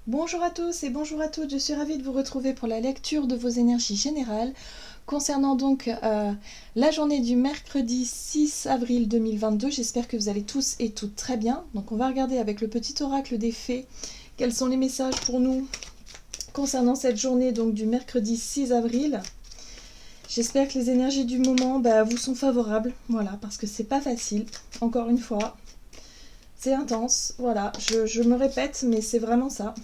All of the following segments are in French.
Bonjour à tous et bonjour à toutes, je suis ravie de vous retrouver pour la lecture de vos énergies générales concernant donc la journée du mercredi 6 avril 2022. J'espère que vous allez tous et toutes très bien. Donc on va regarder avec le petit oracle des fées quels sont les messages pour nous concernant cette journée donc du mercredi 6 avril. J'espère que les énergies du moment vous sont favorables, voilà, parce que c'est pas facile, encore une fois. C'est intense, voilà, je me répète, mais c'est vraiment ça.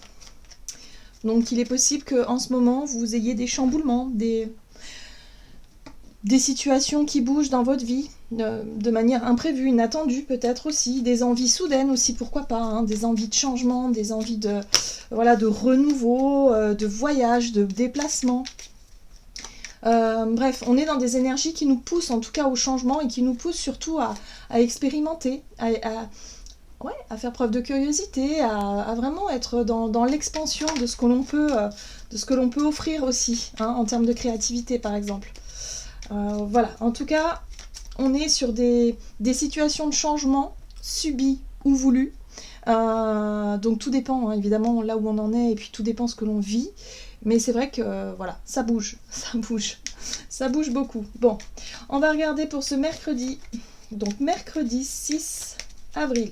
Donc il est possible qu'en ce moment, vous ayez des chamboulements, des situations qui bougent dans votre vie, de manière imprévue, inattendue peut-être aussi, des envies soudaines aussi, pourquoi pas, hein, des envies de changement, des envies de renouveau, de voyage, de déplacement. Bref, on est dans des énergies qui nous poussent en tout cas au changement et qui nous poussent surtout à expérimenter, à faire preuve de curiosité, à vraiment être dans l'expansion de ce que l'on peut offrir aussi, hein, en termes de créativité par exemple. Voilà, en tout cas, on est sur des situations de changement subies ou voulues. Donc tout dépend, hein, évidemment, là où on en est, et puis tout dépend ce que l'on vit. Mais c'est vrai que, voilà, ça bouge, ça bouge beaucoup. Bon, on va regarder pour ce mercredi, donc mercredi 6 avril.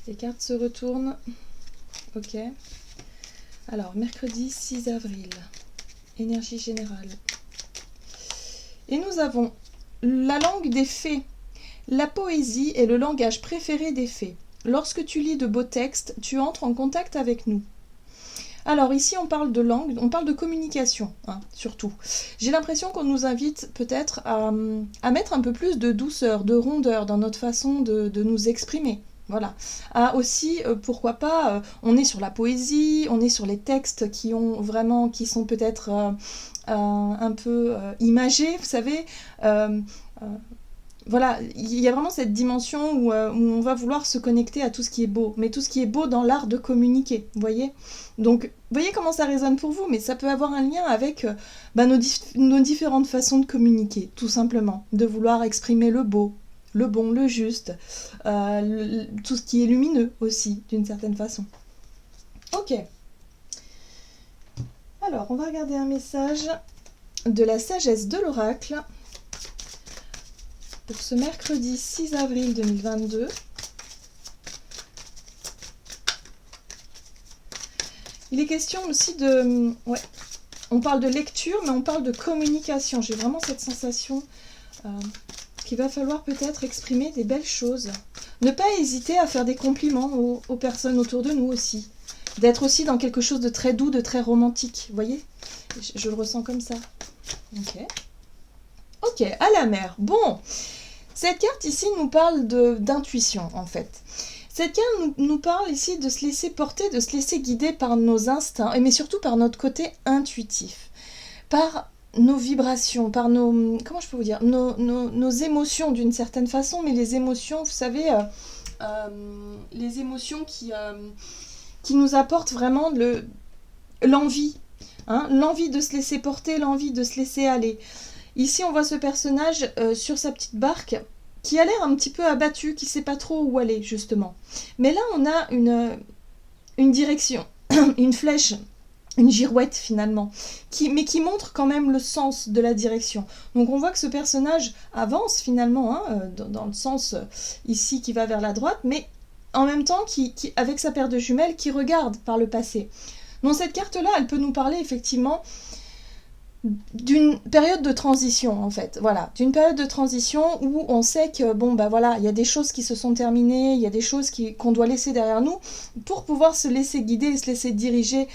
Les cartes se retournent. Ok. Alors, mercredi 6 avril. Énergie générale. Et nous avons la langue des fées. La poésie est le langage préféré des fées. Lorsque tu lis de beaux textes, tu entres en contact avec nous. Alors ici on parle de langue, on parle de communication, hein, surtout. J'ai l'impression qu'on nous invite peut-être à mettre un peu plus de douceur, de rondeur dans notre façon de nous exprimer. Voilà. Aussi, pourquoi pas, on est sur la poésie, on est sur les textes qui sont peut-être un peu imagés, vous savez. Voilà, il y a vraiment cette dimension où on va vouloir se connecter à tout ce qui est beau, mais tout ce qui est beau dans l'art de communiquer, vous voyez. Donc, vous voyez comment ça résonne pour vous, mais ça peut avoir un lien avec nos différentes façons de communiquer, tout simplement. De vouloir exprimer le beau, le bon, le juste, tout ce qui est lumineux aussi, d'une certaine façon. Ok. Alors, on va regarder un message de la sagesse de l'oracle pour ce mercredi 6 avril 2022. Il est question aussi de... Ouais, on parle de lecture, mais on parle de communication. J'ai vraiment cette sensation qu'il va falloir peut-être exprimer des belles choses. Ne pas hésiter à faire des compliments aux personnes autour de nous aussi. D'être aussi dans quelque chose de très doux, de très romantique. Vous voyez ? Je le ressens comme ça. Ok. Ok, à la mer. Bon, cette carte ici nous parle d'intuition en fait. Cette carte nous parle ici de se laisser porter, de se laisser guider par nos instincts, mais surtout par notre côté intuitif, par nos vibrations, par nos... Comment je peux vous dire, nos émotions d'une certaine façon, mais les émotions, vous savez, les émotions qui nous apportent vraiment l'envie, hein, l'envie de se laisser porter, l'envie de se laisser aller. Ici, on voit ce personnage sur sa petite barque qui a l'air un petit peu abattu, qui ne sait pas trop où aller, justement. Mais là, on a une direction, une flèche, une girouette, finalement, mais qui montre quand même le sens de la direction. Donc, on voit que ce personnage avance, finalement, hein, dans le sens ici qui va vers la droite, mais en même temps, avec sa paire de jumelles, qui regarde par le passé. Donc, cette carte-là, elle peut nous parler, effectivement, d'une période de transition en fait, voilà, d'une période de transition où on sait que bon voilà, il y a des choses qui se sont terminées, il y a des choses qu'on doit laisser derrière nous pour pouvoir se laisser guider, se laisser diriger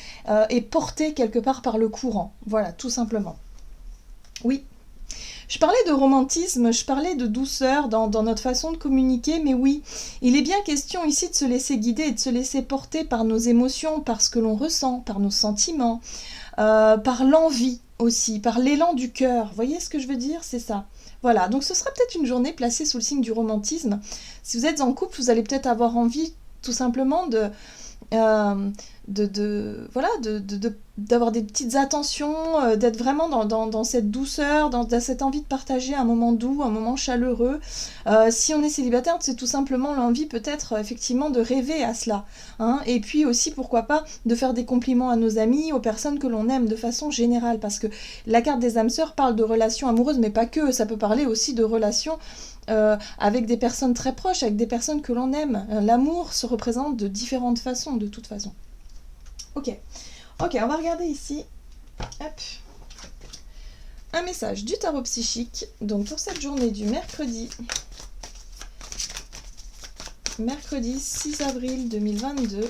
et porter quelque part par le courant, voilà, tout simplement. Oui. Je parlais de romantisme, je parlais de douceur dans notre façon de communiquer, mais oui, il est bien question ici de se laisser guider et de se laisser porter par nos émotions, par ce que l'on ressent, par nos sentiments, par l'envie aussi, par l'élan du cœur. Vous voyez ce que je veux dire ? C'est ça. Voilà, donc ce sera peut-être une journée placée sous le signe du romantisme. Si vous êtes en couple, vous allez peut-être avoir envie tout simplement voilà, d'avoir des petites attentions, d'être vraiment dans cette douceur, dans cette envie de partager un moment doux, un moment chaleureux. Si on est célibataire, c'est tout simplement l'envie peut-être effectivement de rêver à cela, hein. Et puis aussi, pourquoi pas, de faire des compliments à nos amis, aux personnes que l'on aime de façon générale, parce que la carte des âmes sœurs parle de relations amoureuses, mais pas que, ça peut parler aussi de relations avec des personnes très proches, avec des personnes que l'on aime. L'amour se représente de différentes façons, de toute façon. Ok, on va regarder ici. Hop. Un message du tarot psychique, donc pour cette journée du mercredi 6 avril 2022.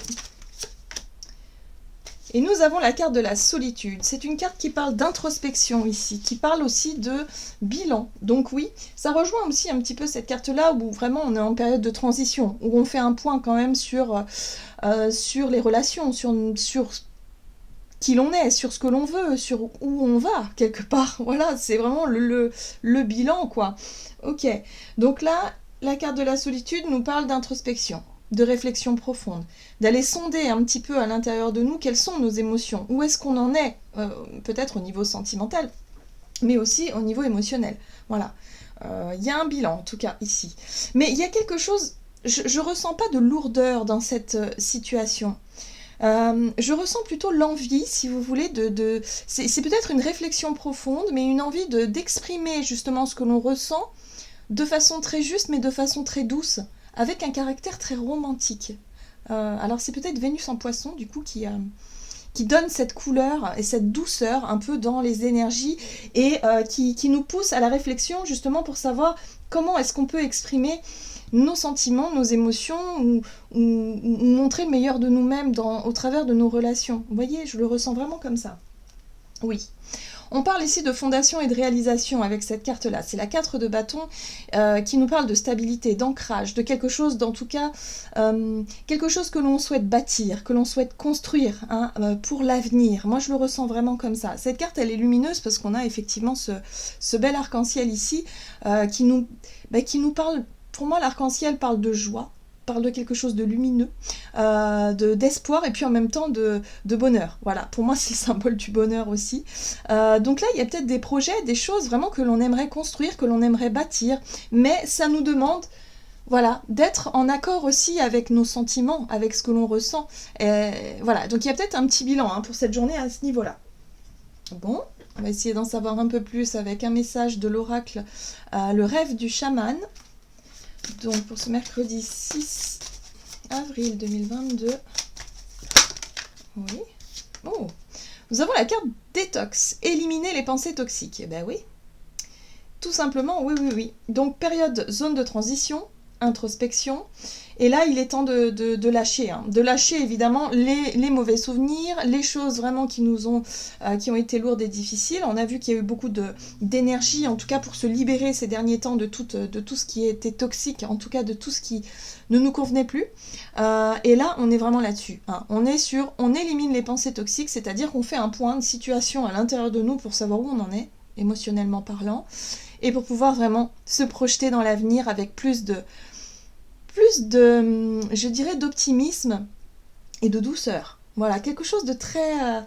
Et nous avons la carte de la solitude. C'est une carte qui parle d'introspection ici, qui parle aussi de bilan. Donc oui, ça rejoint aussi un petit peu cette carte-là où vraiment on est en période de transition, où on fait un point quand même sur les relations, sur qui l'on est, sur ce que l'on veut, sur où on va, quelque part. Voilà, c'est vraiment le bilan, quoi. Ok, donc là, la carte de la solitude nous parle d'introspection, de réflexion profonde, d'aller sonder un petit peu à l'intérieur de nous quelles sont nos émotions, où est-ce qu'on en est, peut-être au niveau sentimental, mais aussi au niveau émotionnel. Voilà, il y a un bilan en tout cas ici. Mais il y a quelque chose, je ressens pas de lourdeur dans cette situation. Je ressens plutôt l'envie, si vous voulez, c'est peut-être une réflexion profonde, mais une envie d'exprimer justement ce que l'on ressent de façon très juste, mais de façon très douce, avec un caractère très romantique. Alors c'est peut-être Vénus en Poisson, du coup, qui donne cette couleur et cette douceur un peu dans les énergies et qui nous pousse à la réflexion justement pour savoir comment est-ce qu'on peut exprimer nos sentiments, nos émotions ou montrer le meilleur de nous-mêmes au travers de nos relations. Vous voyez, je le ressens vraiment comme ça. Oui. On parle ici de fondation et de réalisation avec cette carte-là. C'est la 4 de bâton qui nous parle de stabilité, d'ancrage, de quelque chose, en tout cas, quelque chose que l'on souhaite bâtir, que l'on souhaite construire pour l'avenir. Moi, je le ressens vraiment comme ça. Cette carte, elle est lumineuse parce qu'on a effectivement ce bel arc-en-ciel ici qui nous parle. Pour moi, l'arc-en-ciel parle de joie, parle de quelque chose de lumineux, d'espoir et puis en même temps de bonheur. Voilà, pour moi c'est le symbole du bonheur aussi. Donc là il y a peut-être des projets, des choses vraiment que l'on aimerait construire, que l'on aimerait bâtir, mais ça nous demande voilà, d'être en accord aussi avec nos sentiments, avec ce que l'on ressent. Voilà, donc il y a peut-être un petit bilan pour cette journée à ce niveau-là. Bon, on va essayer d'en savoir un peu plus avec un message de l'oracle, le rêve du chaman. Donc pour ce mercredi 6 avril 2022, oui, oh, nous avons la carte détox, éliminer les pensées toxiques. Eh ben oui, tout simplement, oui. Donc période zone de transition, introspection, et là il est temps de lâcher, de lâcher évidemment les mauvais souvenirs, les choses vraiment qui ont été lourdes et difficiles. On a vu qu'il y a eu beaucoup d'énergie, en tout cas pour se libérer ces derniers temps de tout ce qui était toxique, en tout cas de tout ce qui ne nous convenait plus. Et là on est vraiment là-dessus. On élimine les pensées toxiques, c'est-à-dire qu'on fait un point de situation à l'intérieur de nous pour savoir où on en est, émotionnellement parlant, et pour pouvoir vraiment se projeter dans l'avenir avec plus de, je dirais, d'optimisme et de douceur. Voilà, quelque chose de très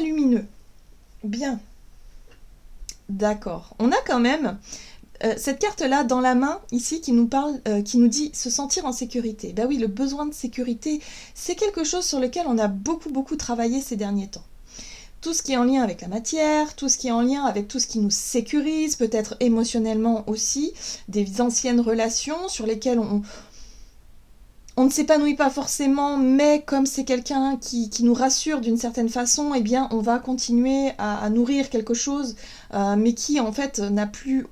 lumineux. Bien. D'accord. On a quand même cette carte-là dans la main, ici, qui nous parle, qui nous dit se sentir en sécurité. Ben oui, le besoin de sécurité, c'est quelque chose sur lequel on a beaucoup travaillé ces derniers temps. Tout ce qui est en lien avec la matière, tout ce qui est en lien avec tout ce qui nous sécurise, peut-être émotionnellement aussi, des anciennes relations sur lesquelles on ne s'épanouit pas forcément, mais comme c'est quelqu'un qui nous rassure d'une certaine façon, eh bien on va continuer à nourrir quelque chose, mais qui en fait n'a plus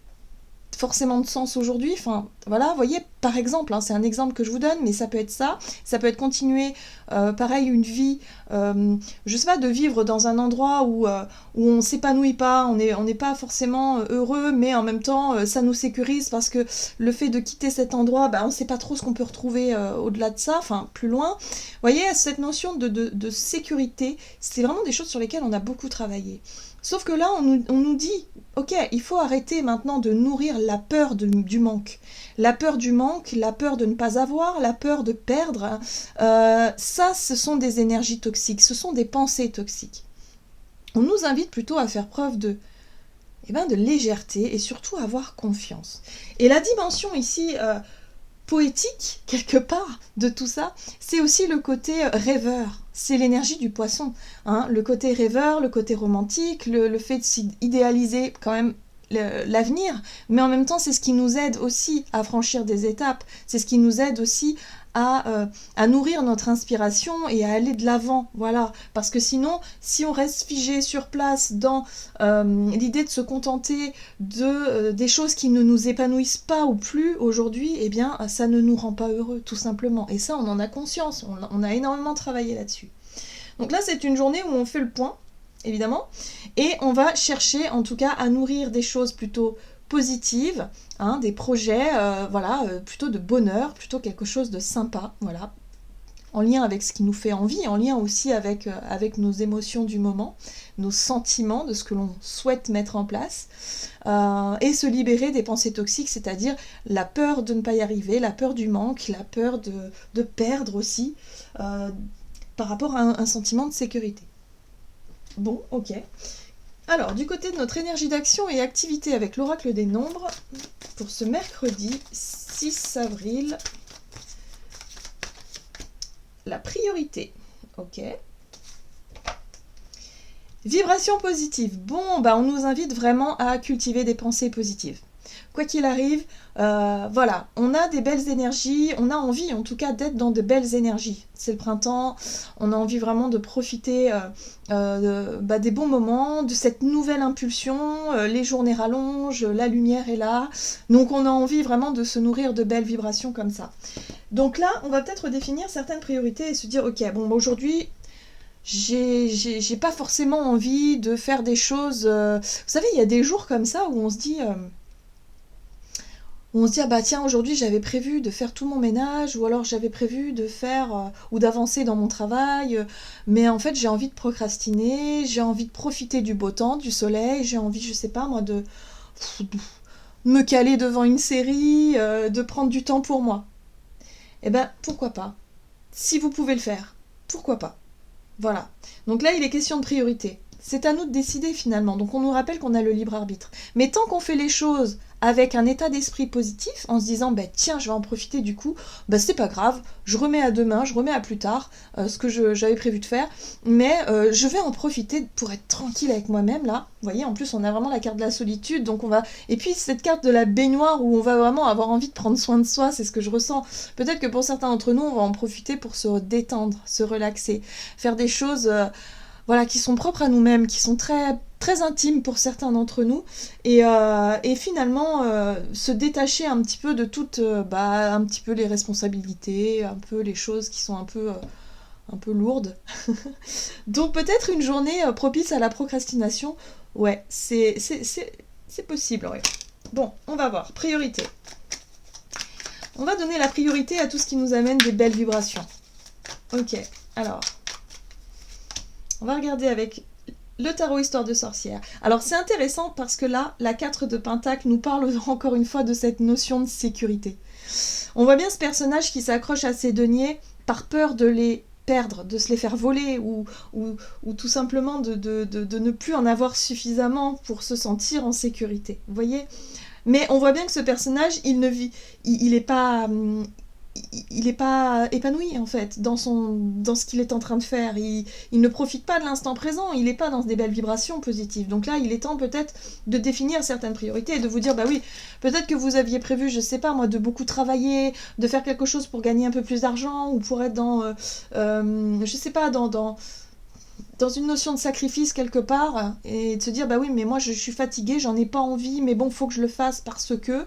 forcément de sens aujourd'hui. Enfin voilà, vous voyez, par exemple, c'est un exemple que je vous donne, mais ça peut être ça peut être continuer pareil une vie, je sais pas, de vivre dans un endroit où on s'épanouit pas, on n'est pas forcément heureux, mais en même temps ça nous sécurise parce que le fait de quitter cet endroit, on sait pas trop ce qu'on peut retrouver au-delà de ça, enfin plus loin. Vous voyez, cette notion de sécurité, c'est vraiment des choses sur lesquelles on a beaucoup travaillé. Sauf que là, on nous dit, ok, il faut arrêter maintenant de nourrir la peur du manque. La peur du manque, la peur de ne pas avoir, la peur de perdre, ça, ce sont des énergies toxiques, ce sont des pensées toxiques. On nous invite plutôt à faire preuve de légèreté et surtout avoir confiance. Et la dimension ici poétique, quelque part, de tout ça, c'est aussi le côté rêveur. C'est l'énergie du poisson. Hein, le côté rêveur, le côté romantique, le fait d'idéaliser quand même l'avenir, mais en même temps, c'est ce qui nous aide aussi à franchir des étapes. C'est ce qui nous aide aussi à nourrir notre inspiration et à aller de l'avant, voilà, parce que sinon, si on reste figé sur place dans l'idée de se contenter des choses qui ne nous épanouissent pas ou plus aujourd'hui, eh bien, ça ne nous rend pas heureux, tout simplement, et ça, on en a conscience, on a énormément travaillé là-dessus. Donc là, c'est une journée où on fait le point, évidemment, et on va chercher, en tout cas, à nourrir des choses plutôt positives, hein, des projets, plutôt de bonheur, plutôt quelque chose de sympa, voilà, en lien avec ce qui nous fait envie, en lien aussi avec nos émotions du moment, nos sentiments de ce que l'on souhaite mettre en place, et se libérer des pensées toxiques, c'est-à-dire la peur de ne pas y arriver, la peur du manque, la peur de perdre aussi, par rapport à un sentiment de sécurité. Bon, ok. Alors, du côté de notre énergie d'action et activité avec l'oracle des nombres, pour ce mercredi 6 avril, la priorité. Ok. Vibration positive. Bon, on nous invite vraiment à cultiver des pensées positives. Quoi qu'il arrive, voilà, on a des belles énergies, on a envie en tout cas d'être dans de belles énergies. C'est le printemps, on a envie vraiment de profiter des bons moments, de cette nouvelle impulsion, les journées rallongent, la lumière est là, donc on a envie vraiment de se nourrir de belles vibrations comme ça. Donc là, on va peut-être définir certaines priorités et se dire, ok, aujourd'hui, j'ai pas forcément envie de faire des choses... Vous savez, il y a des jours comme ça où on se dit... ah bah tiens, aujourd'hui j'avais prévu de faire tout mon ménage, ou alors j'avais prévu de faire ou d'avancer dans mon travail, mais en fait j'ai envie de procrastiner, j'ai envie de profiter du beau temps, du soleil, j'ai envie, je sais pas moi, de me caler devant une série, de prendre du temps pour moi. Eh ben pourquoi pas? Si vous pouvez le faire, pourquoi pas? Voilà. Donc là il est question de priorité. C'est à nous de décider finalement. Donc on nous rappelle qu'on a le libre arbitre. Mais tant qu'on fait les choses avec un état d'esprit positif, en se disant tiens, je vais en profiter du coup, c'est pas grave, je remets à demain, je remets à plus tard ce que j'avais prévu de faire, mais je vais en profiter pour être tranquille avec moi-même là. Vous voyez, en plus on a vraiment la carte de la solitude, donc on va. Et puis cette carte de la baignoire où on va vraiment avoir envie de prendre soin de soi, c'est ce que je ressens. Peut-être que pour certains d'entre nous, on va en profiter pour se détendre, se relaxer, faire des choses. Qui sont propres à nous-mêmes, qui sont très, très intimes pour certains d'entre nous, et finalement se détacher un petit peu de toutes, un petit peu les responsabilités, un peu les choses qui sont un peu lourdes. Donc peut-être une journée propice à la procrastination, ouais, c'est possible, ouais. Bon, on va voir, priorité. On va donner la priorité à tout ce qui nous amène des belles vibrations. Ok, alors... On va regarder avec le tarot Histoire de sorcière. Alors c'est intéressant parce que là, la 4 de Pentacle nous parle encore une fois de cette notion de sécurité. On voit bien ce personnage qui s'accroche à ses deniers par peur de les perdre, de se les faire voler ou tout simplement de ne plus en avoir suffisamment pour se sentir en sécurité. Vous voyez ? Mais on voit bien que ce personnage, il n'est pas épanoui en fait dans ce qu'il est en train de faire. Il ne profite pas de l'instant présent, il n'est pas dans des belles vibrations positives. Donc là, il est temps peut-être de définir certaines priorités et de vous dire, oui, peut-être que vous aviez prévu, je sais pas moi, de beaucoup travailler, de faire quelque chose pour gagner un peu plus d'argent, ou pour être dans, je sais pas, dans une notion de sacrifice quelque part, et de se dire, oui, mais moi je suis fatiguée, j'en ai pas envie, mais bon, faut que je le fasse parce que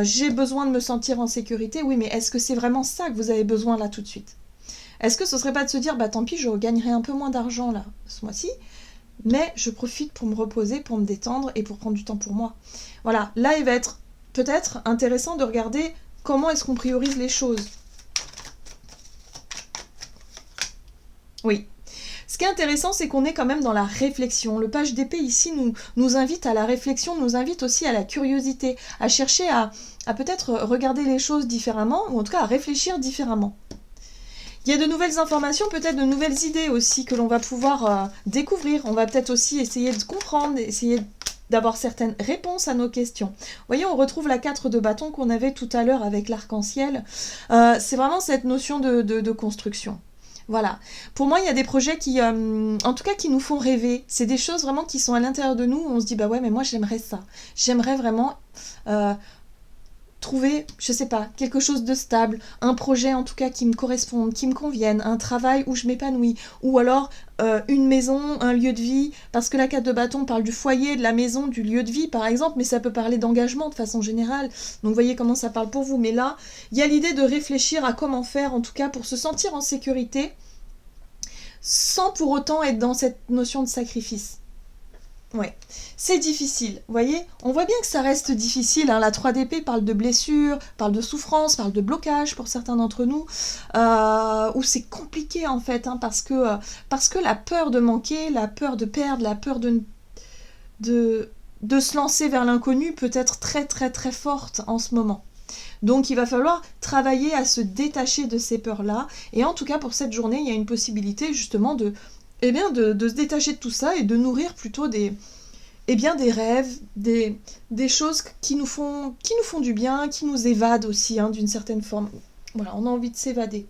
j'ai besoin de me sentir en sécurité. Oui, mais est-ce que c'est vraiment ça que vous avez besoin là tout de suite? Est-ce que ce serait pas de se dire, tant pis, je gagnerai un peu moins d'argent là ce mois-ci, mais je profite pour me reposer, pour me détendre et pour prendre du temps pour moi. Voilà, là il va être peut-être intéressant de regarder comment est-ce qu'on priorise les choses. Oui. Ce qui est intéressant, c'est qu'on est quand même dans la réflexion. Le page d'épée ici nous invite à la réflexion, nous invite aussi à la curiosité, à chercher à peut-être regarder les choses différemment, ou en tout cas à réfléchir différemment. Il y a de nouvelles informations, peut-être de nouvelles idées aussi que l'on va pouvoir découvrir. On va peut-être aussi essayer de comprendre, essayer d'avoir certaines réponses à nos questions. Vous voyez, on retrouve la 4 de bâton qu'on avait tout à l'heure avec l'arc-en-ciel. C'est vraiment cette notion de construction. Voilà. Pour moi, il y a des projets qui, en tout cas, qui nous font rêver. C'est des choses vraiment qui sont à l'intérieur de nous. Où on se dit, bah ouais, mais moi, j'aimerais ça. J'aimerais vraiment trouver, je sais pas, quelque chose de stable, un projet en tout cas qui me corresponde, qui me convienne, un travail où je m'épanouis, ou alors une maison, un lieu de vie, parce que la 4 de bâton parle du foyer, de la maison, du lieu de vie par exemple, mais ça peut parler d'engagement de façon générale, donc vous voyez comment ça parle pour vous, mais là, il y a l'idée de réfléchir à comment faire en tout cas pour se sentir en sécurité, sans pour autant être dans cette notion de sacrifice. Ouais, c'est difficile, vous voyez, on voit bien que ça reste difficile, hein. La 3 d'épée parle de blessures, parle de souffrance, parle de blocage pour certains d'entre nous, où c'est compliqué en fait, hein, parce que la peur de manquer, la peur de perdre, la peur de se lancer vers l'inconnu peut être très très très forte en ce moment. Donc il va falloir travailler à se détacher de ces peurs-là, et en tout cas pour cette journée, il y a une possibilité justement de se détacher de tout ça et de nourrir plutôt des rêves, des choses qui nous font du bien, qui nous évadent aussi, hein, d'une certaine forme. Voilà, on a envie de s'évader.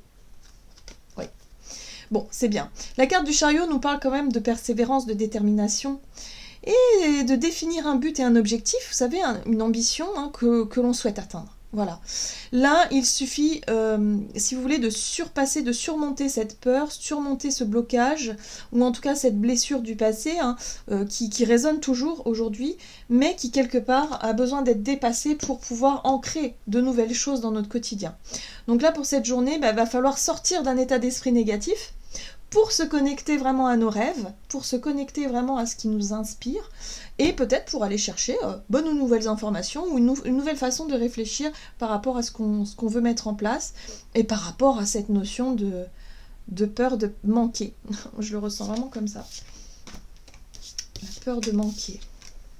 Oui. Bon, c'est bien. La carte du chariot nous parle quand même de persévérance, de détermination et de définir un but et un objectif, vous savez, une ambition, hein, que l'on souhaite atteindre. Voilà. Là, il suffit, si vous voulez, de surmonter cette peur, surmonter ce blocage, ou en tout cas cette blessure du passé, hein, qui résonne toujours aujourd'hui, mais qui quelque part a besoin d'être dépassée pour pouvoir ancrer de nouvelles choses dans notre quotidien. Donc là, pour cette journée, va falloir sortir d'un état d'esprit négatif, pour se connecter vraiment à nos rêves, pour se connecter vraiment à ce qui nous inspire, et peut-être pour aller chercher bonnes ou nouvelles informations, ou une nouvelle façon de réfléchir par rapport à ce qu'on veut mettre en place, et par rapport à cette notion de peur de manquer. Je le ressens vraiment comme ça. La peur de manquer.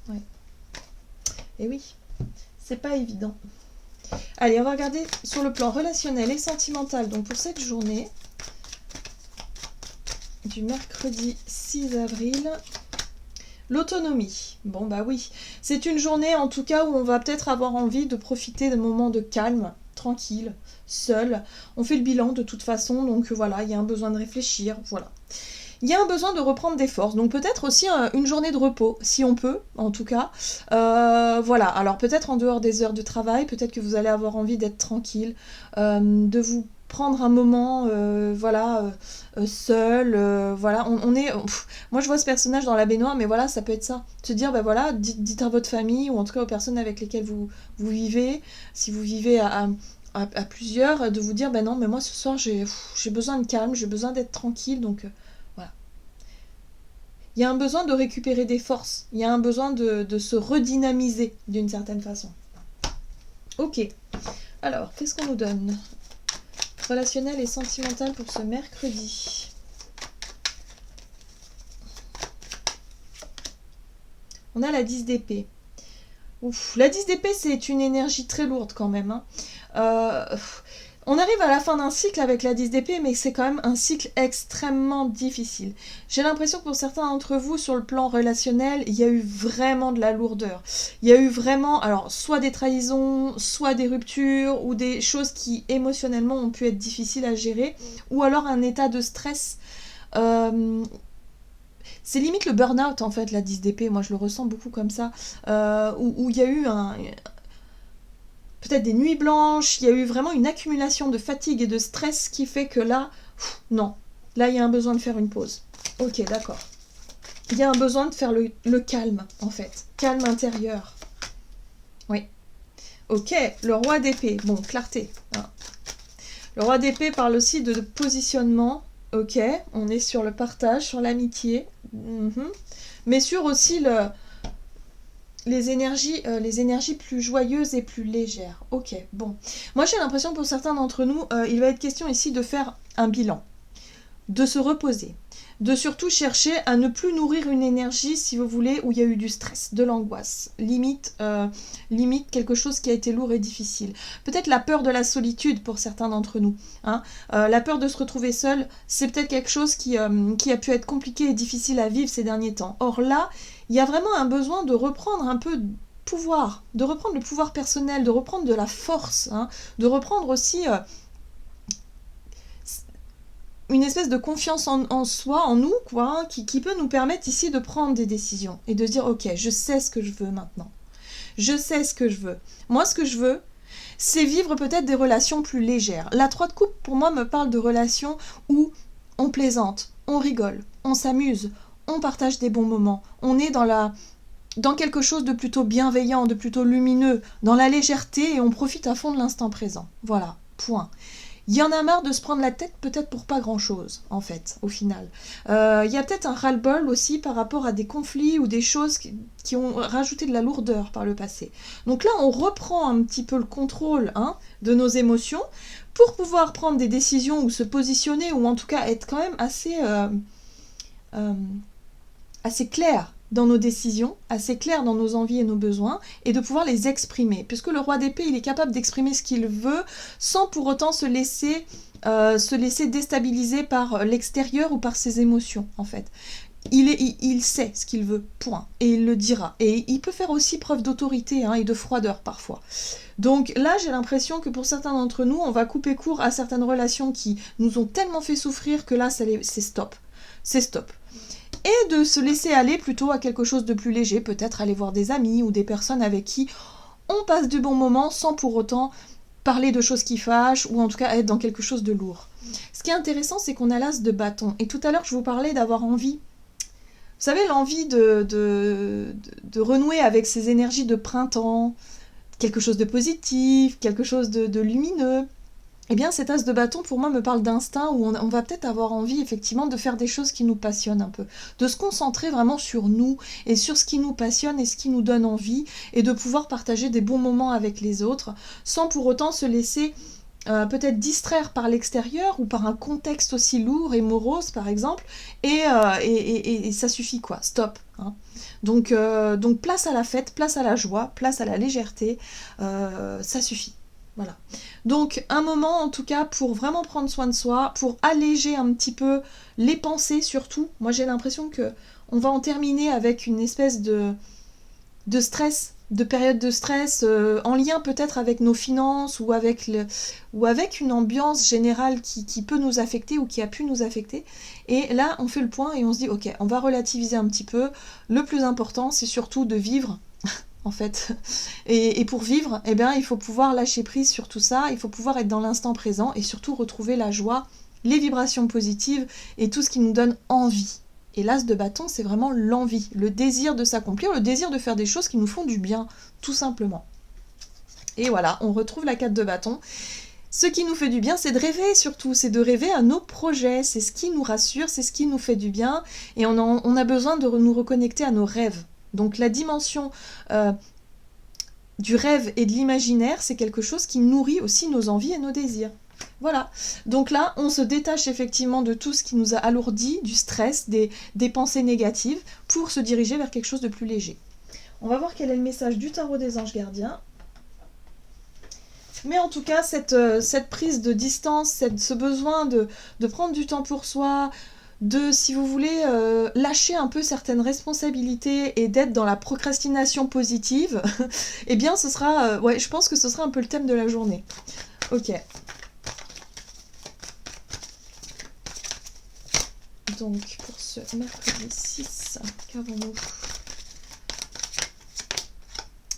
Ouais. Et oui, c'est pas évident. Allez, on va regarder sur le plan relationnel et sentimental, donc pour cette journée, du mercredi 6 avril, l'autonomie. Bon bah oui, c'est une journée en tout cas où on va peut-être avoir envie de profiter d'un moment de calme, tranquille, seul. On fait le bilan de toute façon, donc voilà, il y a un besoin de réfléchir, voilà. Il y a un besoin de reprendre des forces, donc peut-être aussi une journée de repos, si on peut, en tout cas. Voilà, alors peut-être en dehors des heures de travail, peut-être que vous allez avoir envie d'être tranquille, de vous prendre un moment, voilà, seul, voilà, moi je vois ce personnage dans la baignoire, mais voilà, ça peut être ça, se dire, ben voilà, dites à votre famille, ou en tout cas aux personnes avec lesquelles vous vivez, si vous vivez à plusieurs, de vous dire, ben non, mais moi ce soir j'ai besoin de calme, j'ai besoin d'être tranquille, donc voilà. Il y a un besoin de récupérer des forces, il y a un besoin de se redynamiser d'une certaine façon. Ok, alors, qu'est-ce qu'on nous donne ? Relationnel et sentimental pour ce mercredi. On a la 10 d'épée. Ouf, la 10 d'épée, c'est une énergie très lourde quand même, hein. On arrive à la fin d'un cycle avec la 10 d'épée, mais c'est quand même un cycle extrêmement difficile. J'ai l'impression que pour certains d'entre vous, sur le plan relationnel, il y a eu vraiment de la lourdeur. Il y a eu vraiment, alors, soit des trahisons, soit des ruptures, ou des choses qui, émotionnellement, ont pu être difficiles à gérer, ou alors un état de stress. C'est limite le burn-out, en fait, la 10 d'épée. Moi, je le ressens beaucoup comme ça. Où il y a eu peut-être des nuits blanches, il y a eu vraiment une accumulation de fatigue et de stress qui fait que là, non, là il y a un besoin de faire une pause. Ok, d'accord. Il y a un besoin de faire le calme, en fait. Calme intérieur. Oui. Ok, le roi d'épée. Bon, clarté. Hein. Le roi d'épée parle aussi de positionnement. Ok, on est sur le partage, sur l'amitié. Mais sur aussi les énergies plus joyeuses et plus légères. Ok, bon. Moi, j'ai l'impression, pour certains d'entre nous, il va être question ici de faire un bilan, de se reposer, de surtout chercher à ne plus nourrir une énergie, si vous voulez, où il y a eu du stress, de l'angoisse, limite quelque chose qui a été lourd et difficile. Peut-être la peur de la solitude pour certains d'entre nous. Hein. La peur de se retrouver seul, c'est peut-être quelque chose qui a pu être compliqué et difficile à vivre ces derniers temps. Or là, il y a vraiment un besoin de reprendre un peu de pouvoir, de reprendre le pouvoir personnel, de reprendre de la force, hein, de reprendre aussi une espèce de confiance en soi, en nous, quoi, hein, qui peut nous permettre ici de prendre des décisions et de se dire, ok, je sais ce que je veux maintenant. Je sais ce que je veux. Moi, ce que je veux, c'est vivre peut-être des relations plus légères. La 3 de coupe, pour moi, me parle de relations où on plaisante, on rigole, on s'amuse, on partage des bons moments, on est dans quelque chose de plutôt bienveillant, de plutôt lumineux, dans la légèreté et on profite à fond de l'instant présent. Voilà, point. Il y en a marre de se prendre la tête peut-être pour pas grand-chose, en fait, au final. Il y a peut-être un ras-le-bol aussi par rapport à des conflits ou des choses qui ont rajouté de la lourdeur par le passé. Donc là, on reprend un petit peu le contrôle de nos émotions pour pouvoir prendre des décisions ou se positionner ou en tout cas être quand même assez clair dans nos décisions, assez clair dans nos envies et nos besoins, et de pouvoir les exprimer. Puisque le roi d'épée, il est capable d'exprimer ce qu'il veut, sans pour autant se laisser déstabiliser par l'extérieur ou par ses émotions, en fait. Il sait ce qu'il veut, point. Et il le dira. Et il peut faire aussi preuve d'autorité et de froideur, parfois. Donc là, j'ai l'impression que pour certains d'entre nous, on va couper court à certaines relations qui nous ont tellement fait souffrir que là, c'est stop. C'est stop. Et de se laisser aller plutôt à quelque chose de plus léger, peut-être aller voir des amis ou des personnes avec qui on passe de bons moments sans pour autant parler de choses qui fâchent ou en tout cas être dans quelque chose de lourd. Ce qui est intéressant, c'est qu'on a l'as de bâton. Et tout à l'heure, je vous parlais d'avoir envie. Vous savez, l'envie de renouer avec ces énergies de printemps, quelque chose de positif, quelque chose de lumineux. Eh bien, cet as de bâton, pour moi, me parle d'instinct où on va peut-être avoir envie, effectivement, de faire des choses qui nous passionnent un peu. De se concentrer vraiment sur nous et sur ce qui nous passionne et ce qui nous donne envie et de pouvoir partager des bons moments avec les autres sans pour autant se laisser peut-être distraire par l'extérieur ou par un contexte aussi lourd et morose, par exemple. Et ça suffit, quoi. Stop. Hein. Donc, place à la fête, place à la joie, place à la légèreté. Ça suffit. Voilà. Donc un moment en tout cas pour vraiment prendre soin de soi, pour alléger un petit peu les pensées surtout. Moi j'ai l'impression que on va en terminer avec une espèce de stress, de période de stress en lien peut-être avec nos finances ou avec une ambiance générale qui peut nous affecter ou qui a pu nous affecter. Et là on fait le point et on se dit ok, on va relativiser un petit peu. Le plus important c'est surtout de vivre. En fait. Et pour vivre, eh bien, il faut pouvoir lâcher prise sur tout ça, il faut pouvoir être dans l'instant présent et surtout retrouver la joie, les vibrations positives et tout ce qui nous donne envie. Et l'as de bâton, c'est vraiment l'envie, le désir de s'accomplir, le désir de faire des choses qui nous font du bien, tout simplement. Et voilà, on retrouve la 4 de bâton. Ce qui nous fait du bien, c'est de rêver surtout, c'est de rêver à nos projets, c'est ce qui nous rassure, c'est ce qui nous fait du bien et on a besoin de nous reconnecter à nos rêves. Donc la dimension du rêve et de l'imaginaire, c'est quelque chose qui nourrit aussi nos envies et nos désirs. Voilà. Donc là, on se détache effectivement de tout ce qui nous a alourdi, du stress, des pensées négatives, pour se diriger vers quelque chose de plus léger. On va voir quel est le message du tarot des anges gardiens. Mais en tout cas, cette prise de distance, ce besoin de prendre du temps pour soi, de, si vous voulez, lâcher un peu certaines responsabilités et d'être dans la procrastination positive, eh bien ce sera, je pense que ce sera un peu le thème de la journée. Ok. Donc, pour ce mercredi 6, qu'avons-nous ?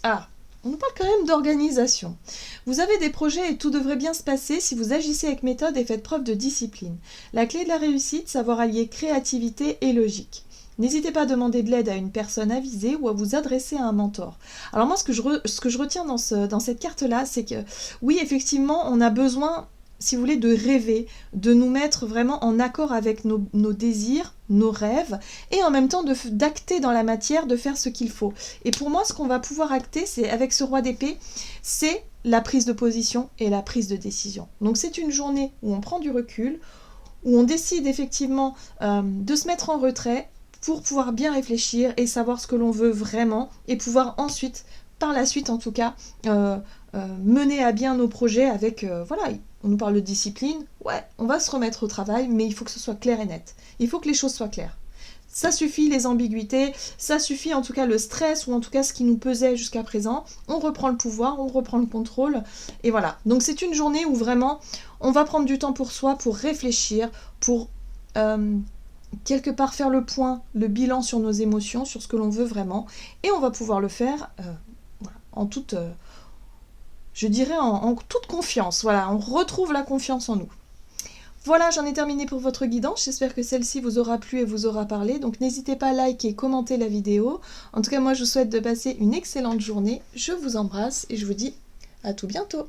Ah, on nous parle quand même d'organisation. Vous avez des projets et tout devrait bien se passer si vous agissez avec méthode et faites preuve de discipline. La clé de la réussite, savoir allier créativité et logique. N'hésitez pas à demander de l'aide à une personne avisée ou à vous adresser à un mentor. Alors moi, ce que je retiens dans cette carte-là, c'est que oui, effectivement, on a besoin, si vous voulez, de rêver, de nous mettre vraiment en accord avec nos désirs, nos rêves, et en même temps d'acter dans la matière, de faire ce qu'il faut. Et pour moi, ce qu'on va pouvoir acter, c'est avec ce roi d'épée, c'est la prise de position et la prise de décision. Donc c'est une journée où on prend du recul, où on décide effectivement de se mettre en retrait pour pouvoir bien réfléchir et savoir ce que l'on veut vraiment et pouvoir ensuite, par la suite en tout cas, mener à bien nos projets avec, voilà, on nous parle de discipline, ouais, on va se remettre au travail, mais il faut que ce soit clair et net. Il faut que les choses soient claires. Ça suffit les ambiguïtés, ça suffit en tout cas le stress ou en tout cas ce qui nous pesait jusqu'à présent. On reprend le pouvoir, on reprend le contrôle et voilà. Donc c'est une journée où vraiment on va prendre du temps pour soi, pour réfléchir, pour quelque part faire le point, le bilan sur nos émotions, sur ce que l'on veut vraiment et on va pouvoir le faire voilà, en toute, je dirais en toute confiance. Voilà, on retrouve la confiance en nous. Voilà, j'en ai terminé pour votre guidance. J'espère que celle-ci vous aura plu et vous aura parlé. Donc n'hésitez pas à liker et commenter la vidéo. En tout cas, moi, je vous souhaite de passer une excellente journée. Je vous embrasse et je vous dis à tout bientôt.